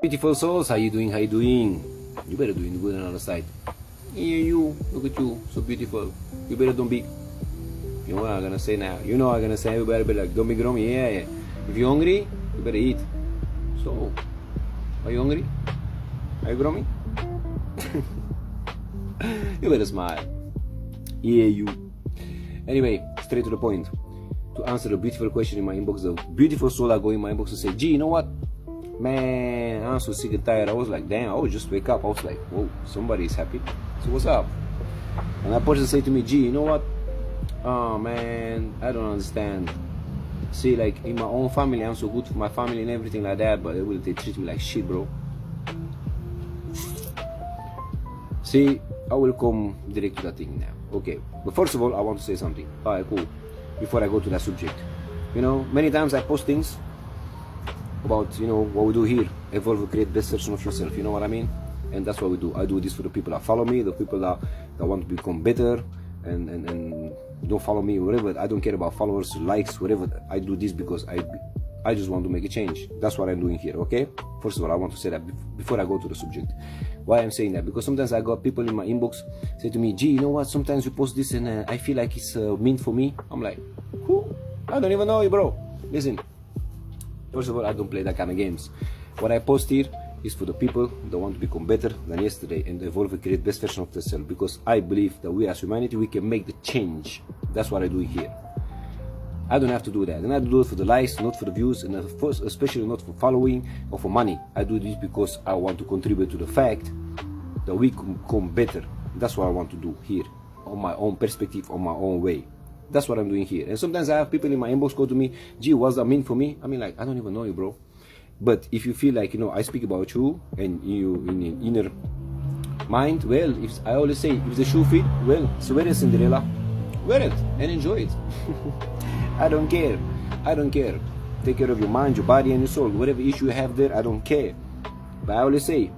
Beautiful souls, how you doing? How you doing? You better doing good on the other side. Yeah, you. Look at you, so beautiful. You better don't be. You know what I'm gonna say now? You know what I'm gonna say. You better be like, don't be grummy. Yeah. If you're hungry, you better eat. So, are you hungry? Are you grummy? You better smile. Yeah, you. Anyway, straight to the point. To answer the beautiful question in my inbox, the beautiful soul are going in my inbox to say, gee, you know what? Man, I'm so sick and tired. I was like, damn, I would just wake up. I was like, whoa, somebody's happy. So what's up? And that person said to me, gee, you know what? Oh man, I don't understand. See, like in my own family, I'm so good for my family and everything like that, but they treat me like shit, bro. See, I will come direct to that thing now. Okay, but first of all, I want to say something. Alright, cool. Before I go to that subject, you know, many times I post things about, you know, what we do here, evolve, create best version of yourself, you know what I mean? And that's what we do. I do this for the people that follow me, the people that want to become better, and don't follow me, whatever. I don't care about followers, likes, whatever. I do this because I just want to make a change. That's what I'm doing here, okay? First of all, I want to say that before I go to the subject. Why I'm saying that? Because sometimes I got people in my inbox say to me, gee, you know what, sometimes you post this and I feel like it's meant for me. I'm like, who? I don't even know you, bro. Listen, first of all, I don't play that kind of games. What I post here is for the people that want to become better than yesterday and evolve and create best version of themselves. Because I believe that we as humanity, we can make the change. That's what I do here. I don't have to do that. And I don't do it for the likes, not for the views, and especially not for following or for money. I do this because I want to contribute to the fact that we can become better. That's what I want to do here, on my own perspective, on my own way. That's what I'm doing here. And sometimes I have people in my inbox go to me, gee, what's that mean for me? I mean, like, I don't even know you, bro. But if you feel like, you know, I speak about you and you in your inner mind, well, if I always say, if the shoe fit, well, so wear it, Cinderella. Wear it and enjoy it. I don't care. I don't care. Take care of your mind, your body, and your soul. Whatever issue you have there, I don't care. But I always say,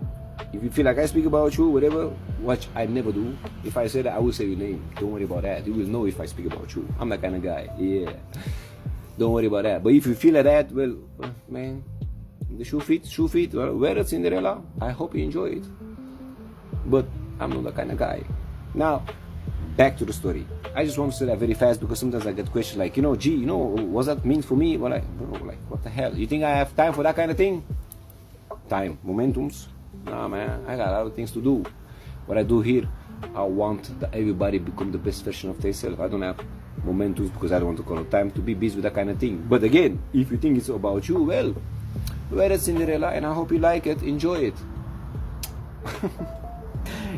if you feel like I speak about you, whatever, watch, I never do. If I say that, I will say your name. Don't worry about that. You will know if I speak about you. I'm that kind of guy. Yeah. Don't worry about that. But if you feel like that, well, man, the shoe fit, well, wear it, Cinderella. I hope you enjoy it. But I'm not that kind of guy. Now, back to the story. I just want to say that very fast because sometimes I get questions like, you know, gee, you know, what's that mean for me? Well, bro, like, what the hell? You think I have time for that kind of thing? Time, momentums? Nah, man, I got a lot of things to do. What I do here, I want that everybody become the best version of themselves. I don't have momentums because I don't want to call it time to be busy with that kind of thing. But again, if you think it's about you, well, wear it, Cinderella, and I hope you like it, enjoy it.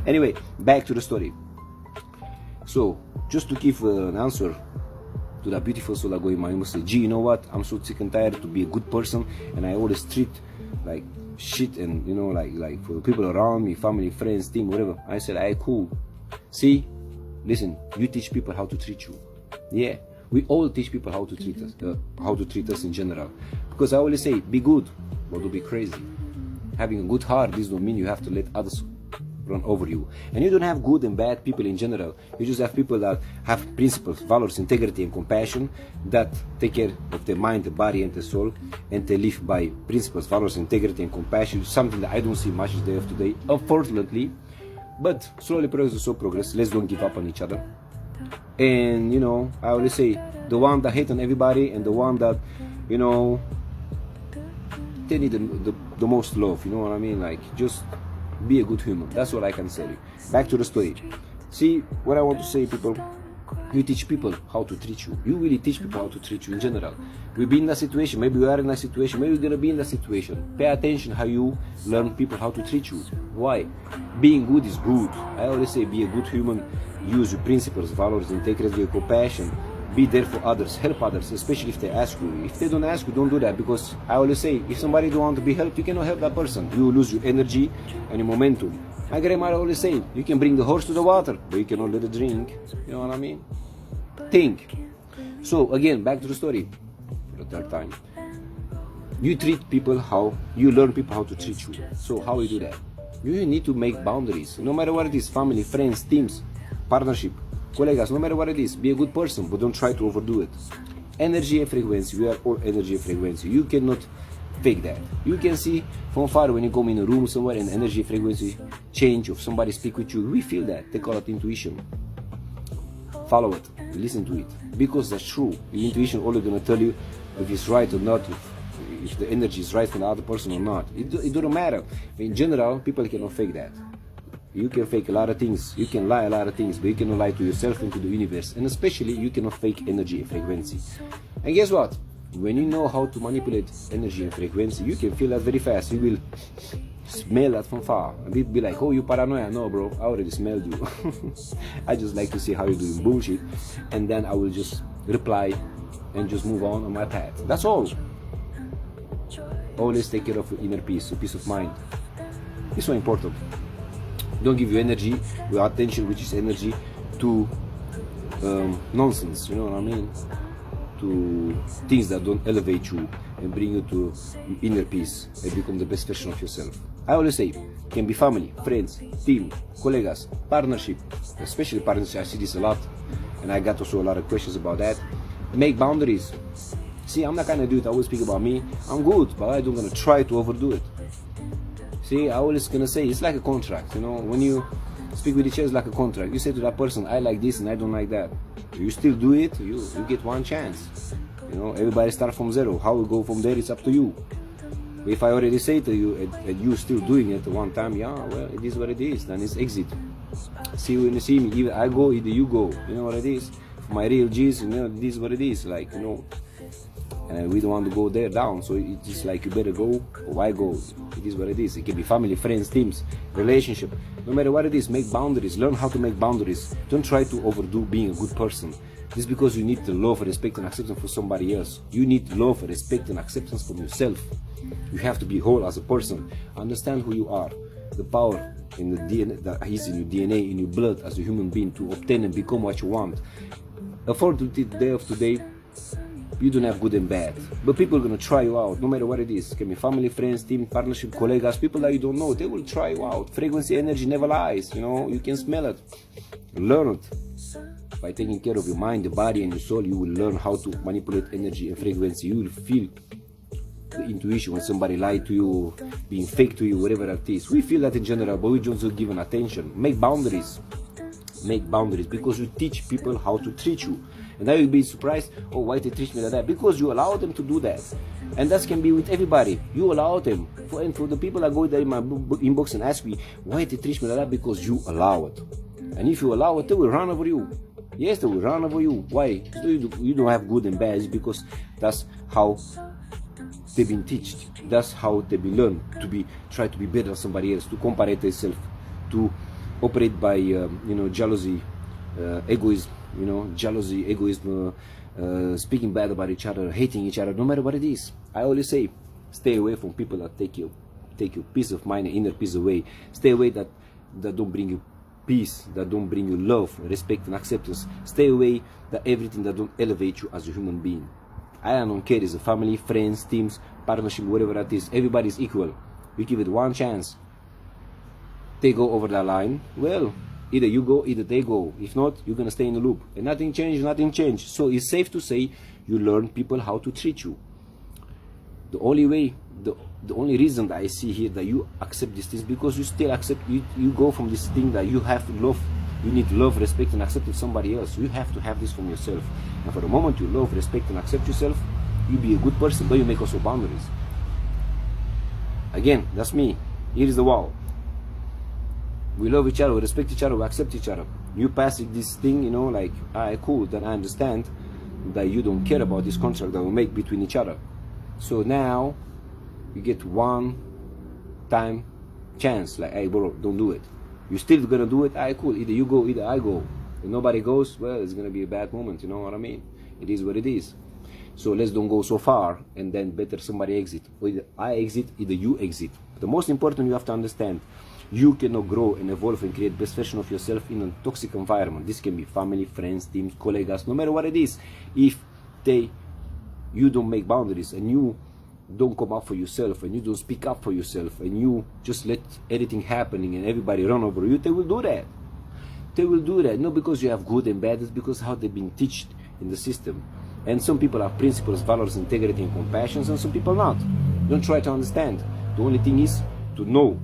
Anyway, back to the story. So, just to give an answer to that beautiful soul that go in my inbox, say, gee, you know what, I'm so sick and tired to be a good person, and I always treat like shit, and you know, like for the people around me, family, friends, team, whatever. I said, hey, cool. See, listen, you teach people how to treat you. Yeah, we all teach people how to treat us in general. Because I always say, be good, but don't be crazy. Having a good heart, this don't mean you have to let others run over you. And you don't have good and bad people in general. You just have people that have principles, values, integrity, and compassion, that take care of their mind, the body, and the soul, and they live by principles, values, integrity, and compassion. Something that I don't see much day of today, unfortunately. But slowly progress is so progress. Let's don't give up on each other. And you know, I always say, the one that hate on everybody and the one that, you know, they need the most love. You know what I mean? Like, just be a good human. That's what I can say. Back to the story. See, what I want to say, people, you teach people how to treat you. You really teach people how to treat you in general. We'll be in that situation. Maybe we are in that situation. Maybe we're going to be in that situation. Pay attention how you learn people how to treat you. Why? Being good is good. I always say, be a good human. Use your principles, values, integrity, compassion. Be there for others. Help others, especially if they ask you. If they don't ask you, don't do that. Because I always say, if somebody don't want to be helped, you cannot help that person. You lose your energy and your momentum. My grandmother always say, you can bring the horse to the water, but you cannot let it drink. You know what I mean? Think. So again, back to the story for the third time. You treat people how, you learn people how to treat you. So how you do that? You need to make boundaries. No matter what it is, family, friends, teams, partnership, colleagues, no matter what it is, be a good person, but don't try to overdo it. Energy and frequency, we are all energy and frequency. You cannot fake that. You can see from far when you come in a room somewhere and energy frequency change of somebody speak with you. We feel that. They call it intuition. Follow it, listen to it, because that's true. Your intuition only gonna tell you if it's right or not, if the energy is right for the other person or not. It doesn't matter. In general, people cannot fake that. You can fake a lot of things, you can lie a lot of things, but you cannot lie to yourself and to the universe. And especially, you cannot fake energy and frequency. And guess what? When you know how to manipulate energy and frequency, you can feel that very fast. You will smell that from far. And people be like, oh, you paranoia. No, bro, I already smelled you. I just like to see how you're doing bullshit. And then I will just reply and just move on my path. That's all. Always take care of your inner peace, your peace of mind. It's so important. Don't give your energy, your attention, which is energy, to nonsense, you know what I mean? To things that don't elevate you and bring you to inner peace and become the best version of yourself. I always say, can be family, friends, team, colleagues, partnership, especially partnership. I see this a lot, and I got also a lot of questions about that. Make boundaries. See, I'm not gonna do it. I always speak about me. I'm good, but I don't gonna try to overdo it. See, I always gonna say it's like a contract. You know, when you speak with each other, it's like a contract. You say to that person, I like this and I don't like that. You still do it. You get one chance. You know, everybody start from zero. How we go from there, it's up to you. If I already say to you and you still doing it one time, yeah, well, it is what it is. Then it's exit. See, when you see me, either I go, either you go. You know what it is? For my real G's, you know, this is what it is. Like, you know, and we don't want to go there down. So it's just like, you better go, or why go? It is what it is. It can be family, friends, teams, relationship. No matter what it is, make boundaries. Learn how to make boundaries. Don't try to overdo being a good person. This is because you need the love, respect, and acceptance for somebody else. You need love, respect, and acceptance from yourself. You have to be whole as a person. Understand who you are. The power in the DNA that is in your DNA, in your blood as a human being to obtain and become what you want. Unfortunately, the day of today, you don't have good and bad. But people are going to try you out, no matter what it is. It can be family, friends, team, partnership, colleagues, people that you don't know. They will try you out. Frequency, energy never lies. You know, you can smell it. Learn it. By taking care of your mind, the body, and your soul, you will learn how to manipulate energy and frequency. You will feel the intuition when somebody lied to you, being fake to you, whatever it is. We feel that in general, but we don't give an attention. Make boundaries. Make boundaries, because you teach people how to treat you. And now you'll be surprised, oh, why they treat me like that? Because you allow them to do that. And that can be with everybody. You allow them. And for the people that go there in my inbox and ask me, why they treat me like that? Because you allow it. And if you allow it, they will run over you. Yes, they will run over you. Why? So you don't have good and bad. It's because that's how they've been taught. That's how they've been learned to try to be better than somebody else, to compare themselves, to operate by jealousy, egoism, egoism, speaking bad about each other, hating each other, no matter what it is. I always say, stay away from people that take your peace of mind and inner peace away. Stay away that don't bring you peace, that don't bring you love, respect, and acceptance. Stay away that everything that don't elevate you as a human being. I don't care, it's a family, friends, teams, partnership, whatever that is. Everybody's equal. We give it one chance. They go over that line, well, either you go, either they go. If not, you're gonna stay in the loop. And nothing changed. So it's safe to say you learn people how to treat you. The only way, the only reason that I see here that you accept these things, because you still accept, you go from this thing that you have love, you need love, respect, and accept of somebody else. You have to have this from yourself. And for the moment you love, respect, and accept yourself, you be a good person, but you make also boundaries. Again, that's me. Here is the wall. We love each other, we respect each other, we accept each other. You pass this thing, like, cool, then I understand that you don't care about this contract that we make between each other. So now, you get one time chance, like, hey bro, don't do it. You still gonna do it, cool, either you go, either I go. If nobody goes, well, it's gonna be a bad moment, you know what I mean? It is what it is. So let's don't go so far, and then better somebody exit. Or either I exit, either you exit. The most important, you have to understand, you cannot grow and evolve and create best version of yourself in a toxic environment. This can be family, friends, teams, colleagues, no matter what it is. If you don't make boundaries and you don't come up for yourself and you don't speak up for yourself and you just let everything happening and everybody run over you, they will do that. They will do that, not because you have good and bad, it's because how they've been taught in the system. And some people have principles, values, integrity, and compassion, and some people not. Don't try to understand. The only thing is to know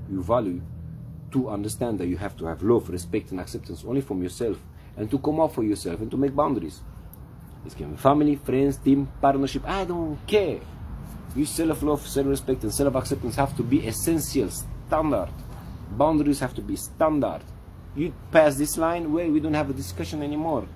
your value, to understand that you have to have love, respect and acceptance only from yourself, and to come out for yourself and to make boundaries. It can be family, friends, team, partnership, I don't care. Your self-love, self-respect and self-acceptance have to be essential, standard. Boundaries have to be standard. You pass this line, well, we don't have a discussion anymore.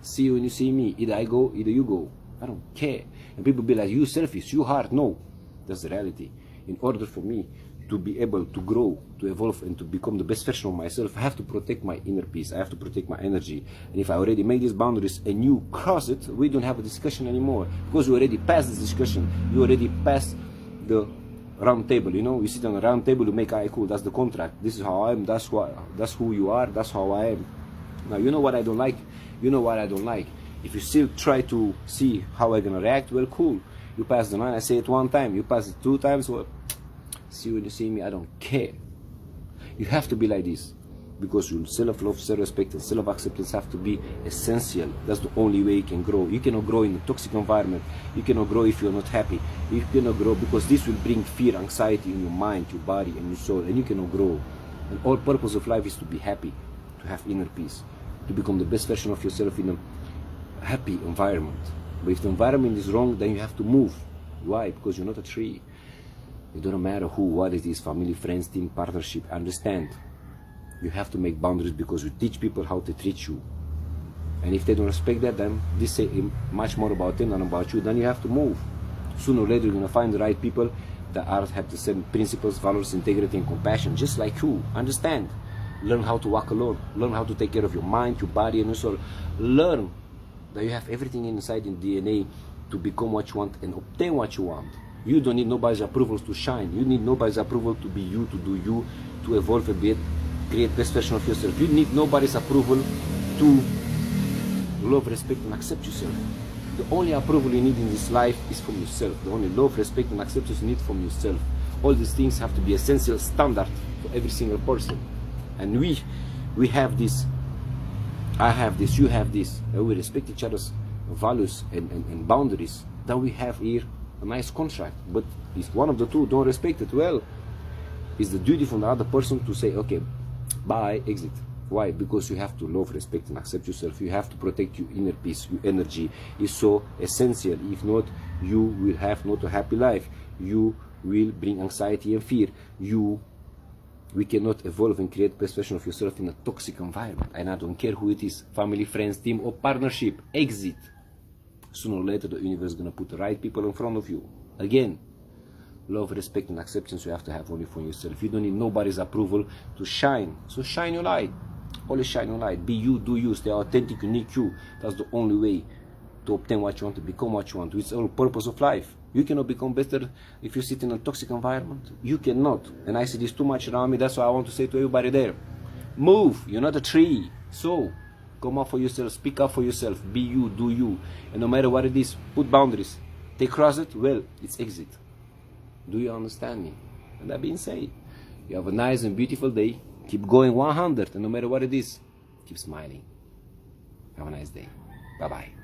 See you when you see me. Either I go, either you go. I don't care. And people be like, you selfish, you hard. No, that's the reality. In order for me to be able to grow, to evolve and to become the best version of myself, I have to protect my inner peace. I have to protect my energy. And if I already make these boundaries and you cross it, we don't have a discussion anymore. Because you already passed this discussion. You already passed the round table, you know, you sit on a round table, you make, cool, that's the contract, this is how I am, that's who you are, that's how I am. Now, you know what I don't like? You know what I don't like? If you still try to see how I'm gonna react, well, cool, you pass the line, I say it one time, you pass it 2 times, well, see you when you see me, I don't care. You have to be like this, because your self-love, self-respect and self-acceptance have to be essential. That's the only way you can grow. You cannot grow in a toxic environment. You cannot grow if you're not happy. You cannot grow because this will bring fear, anxiety in your mind, your body and your soul, and you cannot grow. And all purpose of life is to be happy, to have inner peace, to become the best version of yourself in a happy environment. But if the environment is wrong, then you have to move. Why? Because you're not a tree. It doesn't matter who, what it is, family, friends, team, partnership, understand. You have to make boundaries because you teach people how to treat you. And if they don't respect that, then this say much more about them than about you. Then you have to move. Sooner or later, you're going to find the right people that have the same principles, values, integrity, and compassion, just like you. Understand. Learn how to walk alone. Learn how to take care of your mind, your body, and your soul. Learn that you have everything inside in DNA to become what you want and obtain what you want. You don't need nobody's approval to shine. You need nobody's approval to be you, to do you, to evolve a bit, create best version of yourself. You need nobody's approval to love, respect and accept yourself. The only approval you need in this life is from yourself. The only love, respect and acceptance you need from yourself. All these things have to be essential standard for every single person. And we have this, I have this, you have this, and we respect each other's values and boundaries. Then we have here a nice contract. But if one of the two don't respect it, well, it's the duty from the other person to say, okay, bye, exit. Why? Because you have to love, respect and accept yourself. You have to protect your inner peace. Your energy is so essential. If not, you will have not a happy life. You will bring anxiety and fear. We cannot evolve and create best version of yourself in a toxic environment. And I don't care who it is, family, friends, team or partnership, exit. Sooner or later the universe is going to put the right people in front of you. Again, love, respect and acceptance you have to have only for yourself. You don't need nobody's approval to shine. So shine your light. Always shine your light. Be you, do you, stay authentic, unique you. That's the only way to obtain what you want, to become what you want. It's the whole purpose of life. You cannot become better if you sit in a toxic environment. You cannot. And I see this too much around me. That's why I want to say to everybody there, move. You're not a tree. So come up for yourself. Speak up for yourself. Be you, do you. And no matter what it is, put boundaries. They cross it, well, it's exit. Do you understand me? And that being said, you have a nice and beautiful day. Keep going 100, and no matter what it is, keep smiling. Have a nice day. Bye-bye.